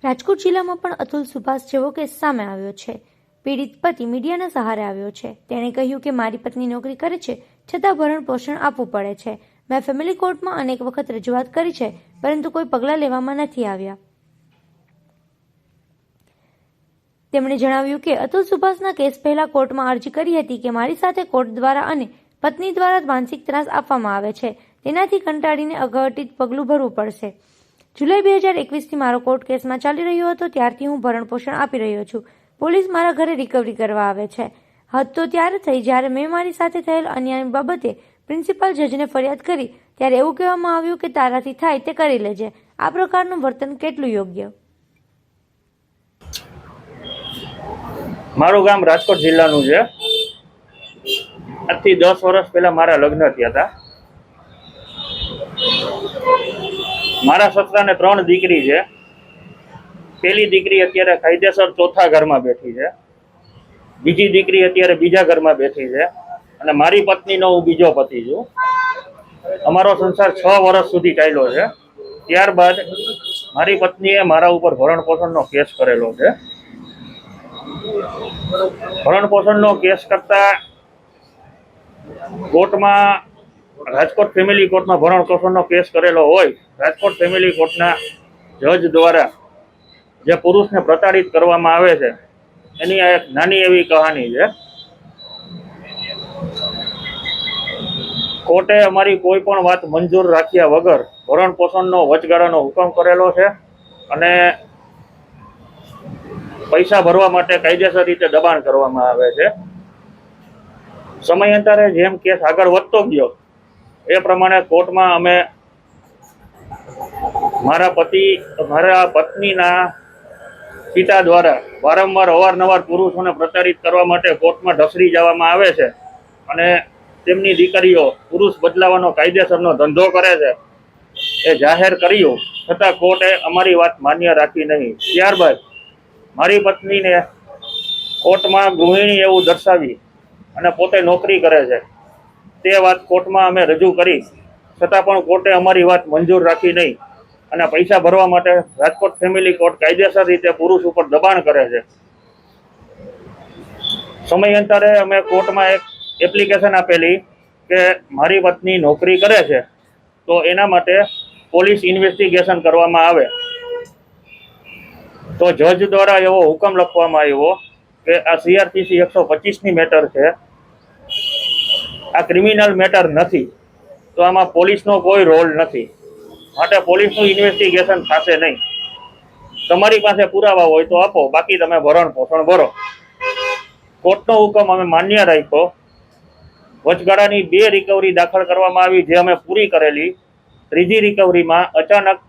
રાજકોટ જિલ્લામાં પણ અતુલ સુભાષ જેવો કેસ સામે આવ્યો છે। પીડિત પતિ મીડિયાના સહારે આવ્યો છે। તેણે કહ્યું કે મારી પત્ની નોકરી કરે છે, છતાં ભરણ પોષણ આપવું પડે છે। મેં ફેમિલી કોર્ટમાં અનેક વખત રજૂઆત કરી છે, પરંતુ કોઈ પગલાં લેવામાં નથી આવ્યા। તેમણે જણાવ્યું કે અતુલ સુભાષના કેસ પહેલા કોર્ટમાં અરજી કરી હતી કે મારી સાથે કોર્ટ દ્વારા અને પત્ની દ્વારા માનસિક ત્રાસ આપવામાં આવે છે, તેનાથી કંટાળીને અઘટિત પગલું ભરવું પડશે। જુલાઈ 2021થી મારો કોર્ટ કેસમાં ચાલી રહ્યો હતો, ત્યારથી હું ભરણ પોષણ આપી રહ્યો છું। પોલીસ મારા ઘરે રિકવરી કરવા આવે છે। હદ તો ત્યારે થઈ જ્યારે મેં મારી સાથે થયેલ અન્યાય બાબતે પ્રિન્સિપાલ જજને ફરિયાદ કરી, ત્યારે એવું કહેવામાં આવ્યું કે તારાથી થાય તે કરી લેજે। આ પ્રકારનું વર્તન કેટલું યોગ્ય? મારું ગામ રાજકોટ જિલ્લાનું છે। આજથી 10 વર્ષ પહેલા મારા લગ્ન થયા હતા। મારા સસરાને 3 દીકરી છે। પહેલી દીકરી અત્યારે કાયદેસર ચોથા ઘરમાં બેઠી છે, બીજી દીકરી અત્યારે બીજા ઘરમાં બેઠી છે, અને મારી પત્નીનો હું બીજો પતિ છું। અમારો સંસાર 6 વર્ષ સુધી ચાલ્યો છે। ત્યારબાદ મારી પત્નીએ મારા ઉપર ભરણ પોષણનો કેસ કરેલો છે। ભરણ પોષણનો કેસ કરતા કોર્ટમાં રાજકોટ ફેમિલી કોર્ટમાં ભરણ પોષણનો કેસ કરેલો હોય, રાજકોટ ફેમિલી કોર્ટના જજ દ્વારા જે પુરુષને પ્રતાડિત કરવામાં આવે છે, એની આ એક નાની એવી કહાની છે। કોર્ટે અમારી કોઈ પણ વાત મંજૂર રાખ્યા વગર ભરણ પોષણનો વચગાળાનો હુકમ કરેલો છે, અને પૈસા ભરવા માટે કાયદેસર રીતે દબાણ કરવામાં આવે છે। સમયાંતરે જેમ કેસ આગળ વધતો ગયો એ પ્રમાણે કોર્ટમાં અમે મારા પત્નીના પિતા દ્વારા વારંવાર અવારનવાર પુરુષોને પ્રતાડિત કરવા માટે કોર્ટમાં ઢસડી જવામાં આવે છે, અને તેમની દીકરીઓ પુરુષ બદલાવાનો કાયદેસરનો ધંધો કરે છે એ જાહેર કર્યું, છતાં કોર્ટે અમારી વાત માન્ય રાખી નહીં। ત્યારબાદ મારી પત્નીને કોર્ટમાં ગૃહિણી એવું દર્શાવી અને પોતે નોકરી કરે છે તે વાત કોર્ટમાં અમે રજૂ કરી, છતાં પણ કોર્ટે અમારી વાત મંજૂર રાખી નહીં, અને પૈસા ભરવા માટે રાજકોટ ફેમિલી કોર્ટ કાયદેસર રીતે પુરુષ ઉપર દબાણ કરે છે। સમયાંતરે અમે કોર્ટમાં એક એપ્લિકેશન આપેલી કે મારી પત્ની નોકરી કરે છે તો એના માટે પોલીસ ઇન્વેસ્ટિગેશન કરવામાં આવે, તો જજ દ્વારા એવો હુકમ લખવામાં આવ્યો કે આ CRPC 125ની મેટર છે, આ ક્રિમિનલ મેટર નથી, તો આમાં પોલીસનો કોઈ રોલ નથી, માટે પોલીસનું ઇન્વેસ્ટિગેશન થશે નહીં। તમારી પાસે પુરાવા હોય તો આપો, બાકી તમે ભરણ પોષણ ભરો। કોર્ટનો હુકમ અમે માન્ય રાખ્યો। વચગાળાની 2 રિકવરી દાખલ કરવામાં આવી, જે અમે પૂરી કરેલી। ત્રીજી રિકવરીમાં અચાનક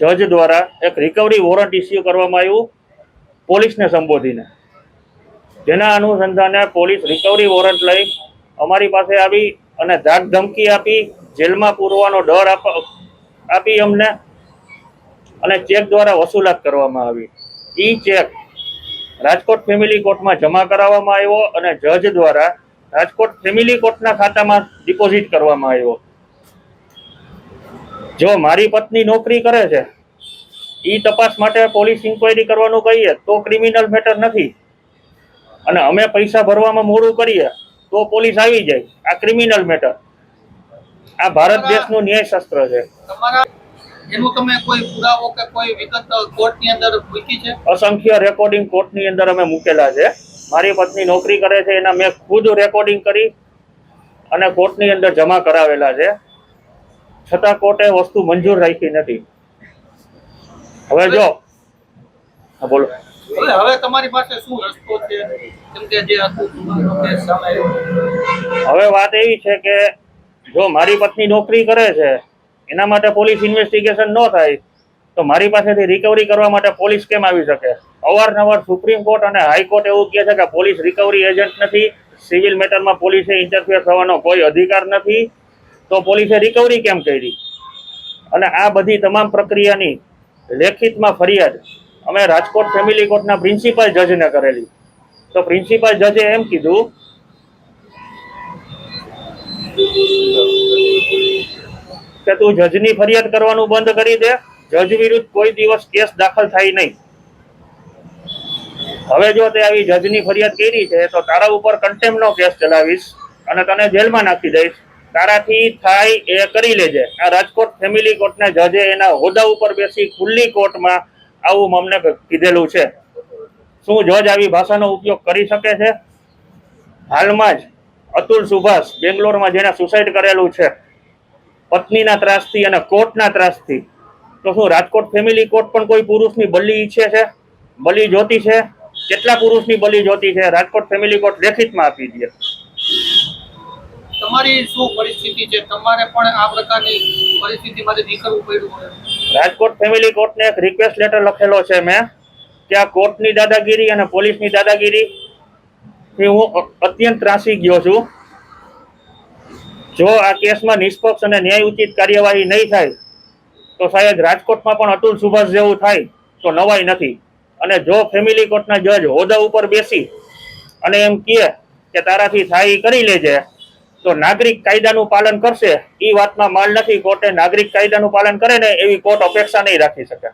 જજ દ્વારા એક રિકવરી વોરંટ ઇસ્યુ કરવામાં આવ્યું પોલીસને સંબોધીને, જેના અનુસંધાને પોલીસ રિકવરી વોરંટ લઈ અમારી પાસે આવી અને ધાક ધમકી આપી, જેલમાં પૂરવાનો ડર આપી અમને, અને ચેક દ્વારા વસૂલાત કરવામાં આવી। ઈ ચેક રાજકોટ ફેમિલી કોર્ટમાં જમા કરાવવામાં આવ્યો અને જજ દ્વારા રાજકોટ ફેમિલી કોર્ટના ખાતામાં ડિપોઝિટ કરવામાં આવ્યો। જો મારી પત્ની નોકરી કરે છે, ઈ તપાસ માટે પોલીસ ઇન્ક્વાયરી કરવાનું કહીએ તો ક્રિમિનલ મેટર નથી, અને અમે પૈસા ભરવામાં મોડું કરીએ તો પોલીસ આવી જાય, આ ક્રિમિનલ મેટર। આ ભારત દેશનું ન્યાયશાસ્ત્ર છે। એનું તમે કોઈ પુરાવો કે કોઈ વિગત કોર્ટની અંદર મૂકી છે? અસંખ્ય રેકોર્ડિંગ કોર્ટની અંદર અમે મૂકેલા છે। મારી પત્ની નોકરી કરે છે એના મેં ખુદ રેકોર્ડિંગ કરી અને કોર્ટની અંદર જમા કરાવેલા છે, છતાં કોર્ટે વસ્તુ મંજૂર રાખી નથી। હવે જો બોલો, હવે તમારી પાસે શું રસ્તો છે? કેમ કે જે હવે વાત એવી છે કે જો મારી પત્ની નોકરી કરે છે એના માટે પોલીસ ઇન્વેસ્ટિગેશન ન થાય તો મારી પાસેથી રિકવરી કરવા માટે પોલીસ કેમ આવી શકે? અવારનવાર સુપ્રીમ કોર્ટ અને હાઈકોર્ટ એવું કહે છે કે પોલીસ રિકવરી એજન્ટ નથી, સિવિલ મેટરમાં પોલીસે ઇન્ટરફિયર થવાનો કોઈ અધિકાર નથી, તો પોલીસે રિકવરી કેમ કરી? અને આ બધી તમામ પ્રક્રિયાની લેખિતમાં ફરિયાદ અમે રાજકોટ ફેમિલી કોર્ટના પ્રિન્સિપાલ જજને કરેલી, તો પ્રિન્સિપાલ જજે એમ કીધું કે તું જજની ફરિયાદ કરવાનું બંધ કરી દે, જજ વિરુદ્ધ કોઈ દિવસ કેસ દાખલ થાય નહીં. હવે જો તે આવી જજની ફરિયાદ કરી છે તો તારા ઉપર કન્ટેમ્પનો કેસ ચલાવીશ અને તને જેલમાં નાખી દઈશ. તારાથી થાય એ કરી લેજે. આ રાજકોટ ફેમિલી કોર્ટના જજે એના હોદ્દા ઉપર બેસી ખુલ્લી કોર્ટમાં આવું અમને કીધેલું છે. શું જજ આવી ભાષાનો ઉપયોગ કરી શકે છે? હાલમાં જ અતુલ સુભાષ બેંગ્લોરમાં જેને સુસાઇડ કરેલું છે પત્નીના ત્રાસથી અને કોર્ટના ત્રાસથી, તો શું રાજકોટ ફેમિલી કોર્ટ પણ કોઈ પુરુષની બલી ઈચ્છે છે? બલી જોતી છે? કેટલા પુરુષની બલી જોતી છે? રાજકોટ ફેમિલી કોર્ટ લેખિતમાં આપી દે. તમારી શું પરિસ્થિતિ છે? તમારે પણ આ પ્રકારની પરિસ્થિતિમાંથી નીકળવું પડ્યું હોય? રાજકોટ ફેમિલી કોર્ટને એક રિક્વેસ્ટ લેટર લખેલો છે મેં કે આ કોર્ટની દાદાગીરી અને પોલીસની દાદાગીરી થી હું અત્યંત ત્રાસી ગયો છું. જો આ કેસમાં નિષ્પક્ષ અને ન્યાયોચિત કાર્યવાહી નહીં થાય તો શાયદ રાજકોટમાં પણ અતુલ સુભાષ જેવું થાય તો નવાઈ નથી. અને જો ફેમિલી કોર્ટના જજ હોદ્દા ઉપર બેસી અને એમ કહે કે તારાથી થાય કરી લેજે તો નાગરિક કાયદાનું પાલન કરશે, એ વાતમાં માલ નથી. કોર્ટે નાગરિક કાયદાનું પાલન કરે ને એવી કોર્ટ અપેક્ષા નહીં રાખી શકે.